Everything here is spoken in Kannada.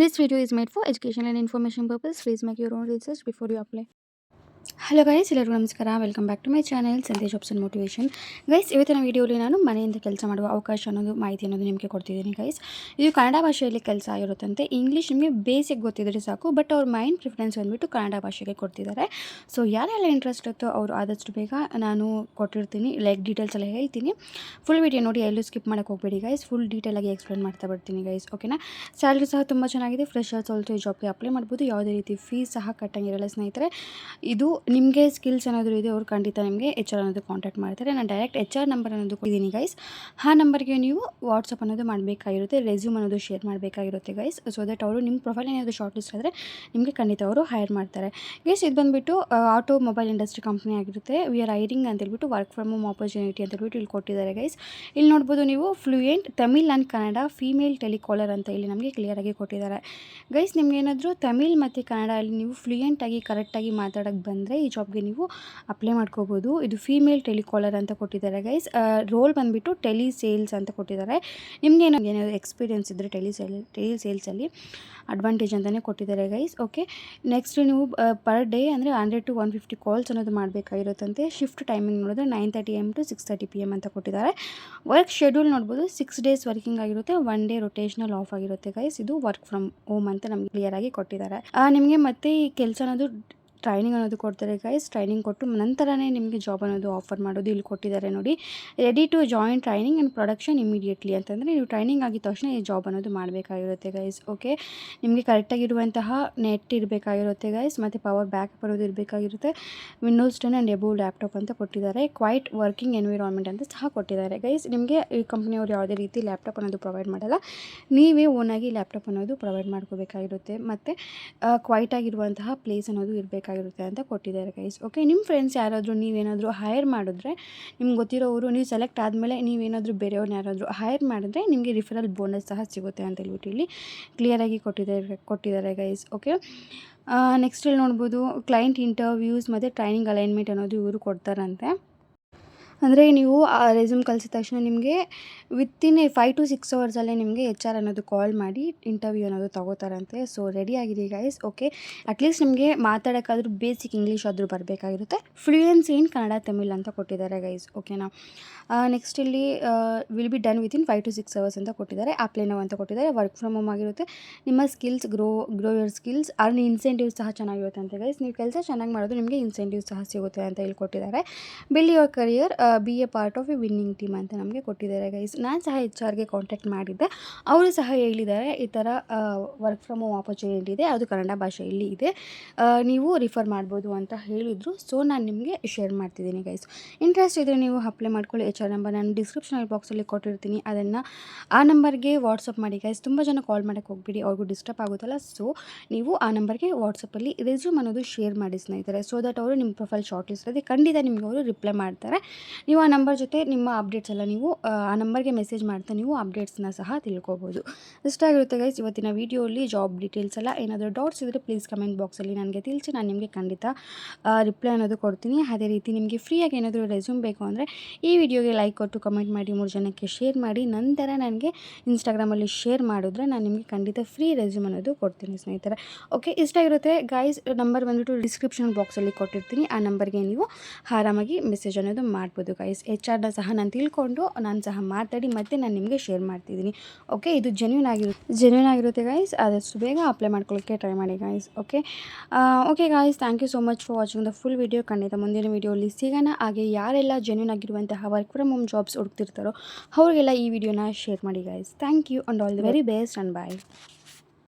This video is made for educational and information purpose. Please make your own research before you apply. Hello guys, ಎಲ್ಲರಿಗೂ ನಮಸ್ಕಾರ. Welcome back to my channel Sandhya jobs and motivation. Guys, ಇವತ್ತಿನ ವೀಡಿಯೋಲಿ ನಾನು ಮನೆಯಿಂದ ಕೆಲಸ ಮಾಡುವ ಅವಕಾಶ ಅನ್ನೋದು ಮಾಹಿತಿ ಅನ್ನೋದು ನಿಮಗೆ ಕೊಡ್ತಿದ್ದೀನಿ ಗೈಸ್. ಇದು ಕನ್ನಡ ಭಾಷೆಯಲ್ಲಿ ಕೆಲಸ ಆಗಿರುತ್ತಂತೆ. ಇಂಗ್ಲೀಷ್ ನಿಮಗೆ ಬೇಸಿಕ್ ಗೊತ್ತಿದ್ರೆ ಸಾಕು, ಬಟ್ ಅವ್ರ ಮೈನ್ ಪ್ರಿಫರೆನ್ಸ್ ಬಂದುಬಿಟ್ಟು ಕನ್ನಡ ಭಾಷೆಗೆ ಕೊಡ್ತಿದ್ದಾರೆ. ಸೊ ಯಾರೆಲ್ಲ ಇಂಟ್ರೆಸ್ಟ್ ಇರುತ್ತೋ ಅವರು ಆದಷ್ಟು ಬೇಗ ನಾನು ಕೊಟ್ಟಿರ್ತೀನಿ, ಡೀಟೇಲ್ಸ್ ಎಲ್ಲ ಹೇಳ್ತೀನಿ. ಫುಲ್ ವೀಡಿಯೋ ನೋಡಿ, ಎಲ್ಲೂ ಸ್ಕಿಪ್ ಮಾಡೋಕ್ಕೆ ಹೋಗಬೇಡಿ ಗೈಸ್. ಫುಲ್ ಡೀಟೇಲಾಗಿ ಎಕ್ಸ್ಪ್ಲೇನ್ ಮಾಡ್ತಾ ಬರ್ತೀನಿ ಗೈಸ್, ಓಕೆನಾ. ಸ್ಯಾಲ್ರಿ ಸಹ ತುಂಬ ಚೆನ್ನಾಗಿದೆ. ಫ್ರೆಶರ್ಸ್ ಆಲ್ಸೋ ಈ ಜಾಬ್ಗೆ ಅಪ್ಲೈ ಮಾಡ್ಬೋದು. ಯಾವುದೇ ರೀತಿ ಫೀಸ್ ಸಹ ಕಟ್ಟಂಗಿರಲ್ಲ ಸ್ನೇಹಿತರೆ. ಇದು ನಿಮಗೆ ಸ್ಕಿಲ್ಸ್ ಏನಾದರೂ ಇದೆ ಅವ್ರು ಖಂಡಿತ ನಿಮಗೆ HR ಅನ್ನೋದು ಕಾಂಟ್ಯಾಕ್ಟ್ ಮಾಡ್ತಾರೆ. ನಾನು ಡೈರೆಕ್ಟ್ HR ನಂಬರ್ ಅನ್ನೋದು ಕೊಟ್ಟಿದ್ದೀನಿ ಗೈಸ್. ಆ ನಂಬರ್ಗೆ ನೀವು ವಾಟ್ಸಪ್ ಅನ್ನೋದು ಮಾಡಬೇಕಾಗಿರುತ್ತೆ, ರೆಸ್ಯೂಮ್ ಅನ್ನೋದು ಶೇರ್ ಮಾಡಬೇಕಾಗಿರುತ್ತೆ ಗೈಸ್. ಸೊ ದಟ್ ಅವರು ನಿಮ್ಮ ಪ್ರೊಫೈಲ್ ಏನಾದರೂ ಶಾರ್ಟ್ ಲಿಸ್ಟ್ ಆದರೆ ನಿಮಗೆ ಖಂಡಿತ ಅವರು ಹೈರ್ ಮಾಡ್ತಾರೆ ಗೈಸ್. ಇದು ಬಂದುಬಿಟ್ಟು ಆಟೋ ಮೊಬೈಲ್ ಇಂಡಸ್ಟ್ರಿ ಕಂಪ್ನಿ ಆಗಿರುತ್ತೆ. ವಿ ಆರ್ ಹೈರಿಂಗ್ ಅಂತ ಹೇಳ್ಬಿಟ್ಟು ವರ್ಕ್ ಫ್ರಮ್ ಹೋಮ್ ಆಪರ್ಚುನಿಟಿ ಅಂತ ಹೇಳ್ಬಿಟ್ಟು ಇಲ್ಲಿ ಕೊಟ್ಟಿದ್ದಾರೆ ಗೈಸ್. ಇಲ್ಲಿ ನೋಡ್ಬೋದು ನೀವು fluent Tamil and Kannada female telecaller ಅಂತ ಇಲ್ಲಿ ನಮಗೆ ಕ್ಲಿಯರಾಗಿ ಕೊಟ್ಟಿದ್ದಾರೆ ಗೈಸ್. ನಿಮ್ಗೆ ಏನಾದರೂ ತಮಿಳ್ ಮತ್ತು ಕನ್ನಡ ಅಲ್ಲಿ ನೀವು ಫ್ಲೂಯೆಂಟಾಗಿ ಕರೆಕ್ಟಾಗಿ ಮಾತಾಡೋಕ್ಕೆ ಬಂದರೆ ಈ ಜಾಬ್ಗೆ ನೀವು ಅಪ್ಲೈ ಮಾಡ್ಕೋಬೋದು. ಇದು ಫೀಮೇಲ್ ಟೆಲಿಕಾಲರ್ ಅಂತ ಕೊಟ್ಟಿದ್ದಾರೆ ಗೈಸ್. ರೋಲ್ ಬಂದುಬಿಟ್ಟು ಟೆಲಿ ಸೇಲ್ಸ್ ಅಂತ ಕೊಟ್ಟಿದ್ದಾರೆ. ನಿಮಗೆ ಏನಾದರೂ ಎಕ್ಸ್ಪೀರಿಯನ್ಸ್ ಇದ್ದರೆ ಟೆಲಿ ಸೇಲ್ಸಲ್ಲಿ ಅಡ್ವಾಂಟೇಜ್ ಅಂತಲೇ ಕೊಟ್ಟಿದ್ದಾರೆ ಗೈಸ್. ಓಕೆ, ನೆಕ್ಸ್ಟ್ ನೀವು ಪರ್ ಡೇ ಅಂದರೆ 100 to 150 ಕಾಲ್ಸ್ ಅನ್ನೋದು ಮಾಡಬೇಕಾಗಿರುತ್ತಂತೆ. ಶಿಫ್ಟ್ ಟೈಮಿಂಗ್ ನೋಡಿದ್ರೆ 9:30 AM to 6:30 PM ಅಂತ ಕೊಟ್ಟಿದ್ದಾರೆ. ವರ್ಕ್ ಶೆಡ್ಯೂಲ್ ನೋಡ್ಬೋದು, 6 days ವರ್ಕಿಂಗ್ ಆಗಿರುತ್ತೆ, 1 day ರೊಟೇಷನಲ್ ಆಫ್ ಆಗಿರುತ್ತೆ ಗೈಸ್. ಇದು ವರ್ಕ್ ಫ್ರಮ್ ಹೋಮ್ ಅಂತ ನಮ್ಗೆ ಕ್ಲಿಯರಾಗಿ ಕೊಟ್ಟಿದ್ದಾರೆ. ನಿಮಗೆ ಮತ್ತೆ ಈ ಕೆಲಸ ಅನ್ನೋದು ಟ್ರೈನಿಂಗ್ ಅನ್ನೋದು ಕೊಡ್ತಾರೆ ಗೈಸ್. ಟ್ರೈನಿಂಗ್ ಕೊಟ್ಟು ನಂತರನೇ ನಿಮಗೆ ಜಾಬ್ ಅನ್ನೋದು ಆಫರ್ ಮಾಡೋದು ಇಲ್ಲಿ ಕೊಟ್ಟಿದ್ದಾರೆ ನೋಡಿ. Ready to join training and production immediately ಅಂತಂದರೆ ನೀವು ಟ್ರೈನಿಂಗ್ ಆಗಿದ ತಕ್ಷಣ ಈ ಜಾಬ್ ಅನ್ನೋದು ಮಾಡಬೇಕಾಗಿರುತ್ತೆ ಗೈಸ್. ಓಕೆ, ನಿಮಗೆ ಕರೆಕ್ಟಾಗಿರುವಂತಹ ನೆಟ್ ಇರಬೇಕಾಗಿರುತ್ತೆ ಗೈಸ್, ಮತ್ತು ಪವರ್ ಬ್ಯಾಕಪ್ ಅನ್ನೋದು ಇರಬೇಕಾಗಿರುತ್ತೆ. ವಿಂಡೋಸ್ 10 ಆ್ಯಂಡ್ ಎಬೋವ್ ಲ್ಯಾಪ್ಟಾಪ್ ಅಂತ ಕೊಟ್ಟಿದ್ದಾರೆ. ಕ್ವೈಟ್ ವರ್ಕಿಂಗ್ ಎನ್ವಿರಾನ್ಮೆಂಟ್ ಅಂತ ಸಹ ಕೊಟ್ಟಿದ್ದಾರೆ ಗೈಸ್. ನಿಮಗೆ ಈ ಕಂಪ್ನಿಯವರು ಯಾವುದೇ ರೀತಿ ಲ್ಯಾಪ್ಟಾಪ್ ಅನ್ನೋದು ಪ್ರೊವೈಡ್ ಮಾಡಲ್ಲ, ನೀವೇ ಓನಾಗಿ ಲ್ಯಾಪ್ಟಾಪ್ ಅನ್ನೋದು ಪ್ರೊವೈಡ್ ಮಾಡ್ಕೋಬೇಕಾಗಿರುತ್ತೆ. ಮತ್ತು ಕ್ವೈಟ್ ಆಗಿರುವಂತಹ ಪ್ಲೇಸ್ ಅನ್ನೋದು ಇರಬೇಕಾಗಿರುತ್ತೆ ಅಂತ ಕೊಟ್ಟಿದ್ದಾರೆ ಗೈಸ್. ಓಕೆ, ನಿಮ್ಮ ಫ್ರೆಂಡ್ಸ್ ಯಾರಾದರೂ ನೀವೇನಾದರೂ ಹೈರ್ ಮಾಡಿದ್ರೆ, ನಿಮ್ಗೆ ಗೊತ್ತಿರೋರು ನೀವು ಸೆಲೆಕ್ಟ್ ಆದಮೇಲೆ ನೀವೇನಾದರೂ ಬೇರೆಯವ್ರನ್ನ ಯಾರಾದರೂ ಹೈರ್ ಮಾಡಿದ್ರೆ ನಿಮಗೆ ರಿಫರಲ್ ಬೋನಸ್ ಸಹ ಸಿಗುತ್ತೆ ಅಂತ ಹೇಳ್ಬಿಟ್ಟು ಇಲ್ಲಿ ಕ್ಲಿಯರಾಗಿ ಕೊಟ್ಟಿದ್ದಾರೆ ಗೈಸ್. ಓಕೆ, ನೆಕ್ಸ್ಟ್ ಇಲ್ಲಿ ನೋಡ್ಬೋದು ಕ್ಲೈಂಟ್ ಇಂಟರ್ವ್ಯೂಸ್ ಮತ್ತು ಟ್ರೈನಿಂಗ್ ಅಲೈನ್ಮೆಂಟ್ ಅನ್ನೋದು ಇವರು ಕೊಡ್ತಾರಂತೆ. ಅಂದರೆ ನೀವು ಆ ರೆಸ್ಯೂಮ್ ಕಳಿಸಿದ ತಕ್ಷಣ ನಿಮಗೆ ವಿತಿನ್ 5 to 6 ಅವರ್ಸಲ್ಲೇ ನಿಮಗೆ HR ಅನ್ನೋದು ಕಾಲ್ ಮಾಡಿ ಇಂಟರ್ವ್ಯೂ ಅನ್ನೋದು ತಗೋತಾರಂತೆ. ಸೊ ರೆಡಿ ಆಗಿರಿ ಗೈಸ್. ಓಕೆ, ಅಟ್ಲೀಸ್ಟ್ ನಿಮಗೆ ಮಾತಾಡೋಕ್ಕಾದ್ರೂ ಬೇಸಿಕ್ ಇಂಗ್ಲೀಷ್ ಆದರೂ ಬರಬೇಕಾಗಿರುತ್ತೆ. ಫ್ಲೂಯೆನ್ಸಿ ಇನ್ ಕನ್ನಡ ತಮಿಳ್ ಅಂತ ಕೊಟ್ಟಿದ್ದಾರೆ ಗೈಸ್, ಓಕೆನಾ. ನೆಕ್ಸ್ಟ್ ಇಲ್ಲಿ will be done within 5 to 6 hours ಅಂತ ಕೊಟ್ಟಿದ್ದಾರೆ. ಅಪ್ಲೈ ನೌ ಅಂತ ಕೊಟ್ಟಿದ್ದಾರೆ. ವರ್ಕ್ ಫ್ರಮ್ ಹೋಮ್ ಆಗಿರುತ್ತೆ. ನಿಮ್ಮ skills grow your skills earn incentives ಸಹ ಚೆನ್ನಾಗಿರುತ್ತೆ ಅಂತ ಗೈಸ್. ನೀವು ಕೆಲಸ ಚೆನ್ನಾಗಿ ಮಾಡೋದು ನಿಮಗೆ ಇನ್ಸೆಂಟಿವ್ಸ್ ಸಹ ಸಿಗುತ್ತೆ ಅಂತ ಇಲ್ಲಿ ಕೊಟ್ಟಿದ್ದಾರೆ. Build your career, B A part of A winning team ಅಂತ ನಮಗೆ ಕೊಟ್ಟಿದ್ದಾರೆ ಗೈಸ್. ನಾನು ಸಹ HR ಕಾಂಟ್ಯಾಕ್ಟ್ ಮಾಡಿದ್ದೆ, ಅವರು ಸಹ ಹೇಳಿದ್ದಾರೆ ಈ ಥರ ವರ್ಕ್ ಫ್ರಮ್ ಹೋಮ್ ಆಪರ್ಚುನಿಟಿ ಇದೆ, ಅದು ಕನ್ನಡ ಭಾಷೆಯಲ್ಲಿ ಇದೆ, ನೀವು ರಿಫರ್ ಮಾಡ್ಬೋದು ಅಂತ ಹೇಳಿದರು. ಸೊ ನಾನು ನಿಮಗೆ ಶೇರ್ ಮಾಡ್ತಿದ್ದೀನಿ ಗೈಸ್. ಇಂಟ್ರೆಸ್ಟ್ ಇದ್ದರೆ ನೀವು ಅಪ್ಲೈ ಮಾಡ್ಕೊಳ್ಳಿ. HR ನಂಬರ್ ನಾನು ಡಿಸ್ಕ್ರಿಪ್ಷನ್ ಬಾಕ್ಸಲ್ಲಿ ಕೊಟ್ಟಿರ್ತೀನಿ, ಅದನ್ನು ಆ ನಂಬರ್ಗೆ ವಾಟ್ಸಪ್ ಮಾಡಿ ಗೈಸ್. ತುಂಬ ಜನ ಕಾಲ್ ಮಾಡೋಕ್ಕೆ ಹೋಗ್ಬಿಡಿ, ಅವ್ರಿಗೂ ಡಿಸ್ಟರ್ಬ್ ಆಗುತ್ತಲ್ಲ. ಸೊ ನೀವು ಆ ನಂಬರ್ಗೆ ವಾಟ್ಸಪ್ಪಲ್ಲಿ ರೆಸ್ಯೂಮ್ ಅನ್ನೋದು ಶೇರ್ ಮಾಡಿ ಸ್ನೇಹಿತರೆ. ಸೊ ದಟ್ ಅವರು ನಿಮ್ಮ ಪ್ರೊಫೈಲ್ ಶಾರ್ಟ್ ಲಿಸ್ಟ್ ಇದೆ, ಖಂಡಿತ ನಿಮಗೆ ಅವರು ರಿಪ್ಲೈ ಮಾಡ್ತಾರೆ. ನೀವು ಆ ನಂಬರ್ ಜೊತೆ ನಿಮ್ಮ ಅಪ್ಡೇಟ್ಸ್ ಎಲ್ಲ ನೀವು ಆ ನಂಬರ್ಗೆ ಮೆಸೇಜ್ ಮಾಡ್ತಾ ನೀವು ಅಪ್ಡೇಟ್ಸ್ನ ಸಹ ತಿಳ್ಕೊಬೋದು. ಇಷ್ಟಾಗಿರುತ್ತೆ ಗೈಸ್ ಇವತ್ತಿನ ವೀಡಿಯೋಲಿ ಜಾಬ್ ಡೀಟೇಲ್ಸ್ ಎಲ್ಲ. ಏನಾದರೂ ಡೌಟ್ಸ್ ಇದ್ದರೆ ಪ್ಲೀಸ್ ಕಮೆಂಟ್ ಬಾಕ್ಸಲ್ಲಿ ನನಗೆ ತಿಳಿಸಿ, ನಾನು ನಿಮಗೆ ಖಂಡಿತ ರಿಪ್ಲೈ ಅನ್ನೋದು ಕೊಡ್ತೀನಿ. ಅದೇ ರೀತಿ ನಿಮಗೆ ಫ್ರೀಯಾಗಿ ಏನಾದರೂ ರೆಸ್ಯೂಮ್ ಬೇಕು ಅಂದರೆ ಈ ವಿಡಿಯೋಗೆ ಲೈಕ್ ಕೊಟ್ಟು ಕಮೆಂಟ್ ಮಾಡಿ 3 ಜನಕ್ಕೆ ಶೇರ್ ಮಾಡಿ, ನಂತರ ನನಗೆ ಇನ್ಸ್ಟಾಗ್ರಾಮಲ್ಲಿ ಶೇರ್ ಮಾಡಿದ್ರೆ ನಾನು ನಿಮಗೆ ಖಂಡಿತ ಫ್ರೀ ರೆಸ್ಯೂಮ್ ಅನ್ನೋದು ಕೊಡ್ತೀನಿ ಸ್ನೇಹಿತರೆ. ಓಕೆ, ಇಷ್ಟಾಗಿರುತ್ತೆ ಗೈಸ್. ನಂಬರ್ ಬಂದುಬಿಟ್ಟು ಡಿಸ್ಕ್ರಿಪ್ಷನ್ ಬಾಕ್ಸಲ್ಲಿ ಕೊಟ್ಟಿರ್ತೀನಿ, ಆ ನಂಬರ್ಗೆ ನೀವು ಆರಾಮಾಗಿ ಮೆಸೇಜ್ ಅನ್ನೋದು ಮಾಡ್ಬೋದು ಗೈಸ್. HR ಸಹ ನಾನು ತಿಳ್ಕೊಂಡು ನಾನು ಸಹ ಮಾತಾಡಿ ಮತ್ತೆ ನಾನು ನಿಮಗೆ ಶೇರ್ ಮಾಡ್ತಿದ್ದೀನಿ. ಓಕೆ, ಇದು ಜೆನ್ಯೂನ್ ಆಗಿರುತ್ತೆ ಗೈಸ್. ಆದಷ್ಟು ಬೇಗ ಅಪ್ಲೈ ಮಾಡ್ಕೊಳ್ಳೋಕ್ಕೆ ಟ್ರೈ ಮಾಡಿ guys. Okay guys, thank you so much for watching the full video. ಖಂಡಿತ ಮುಂದಿನ ವೀಡಿಯೋಲಿ ಸಿಗೋಣ. ಹಾಗೆ ಯಾರೆಲ್ಲ ಜೆನ್ಯೂನ್ ಆಗಿರುವಂತಹ ವರ್ಕ್ ಫ್ರಮ್ ಹೋಮ್ ಜಾಬ್ಸ್ ಹುಡುಕ್ತಿರ್ತಾರೋ ಅವರಿಗೆಲ್ಲ ಈ ವಿಡಿಯೋನ ಶೇರ್ ಮಾಡಿ guys. Thank you and all the very best and bye.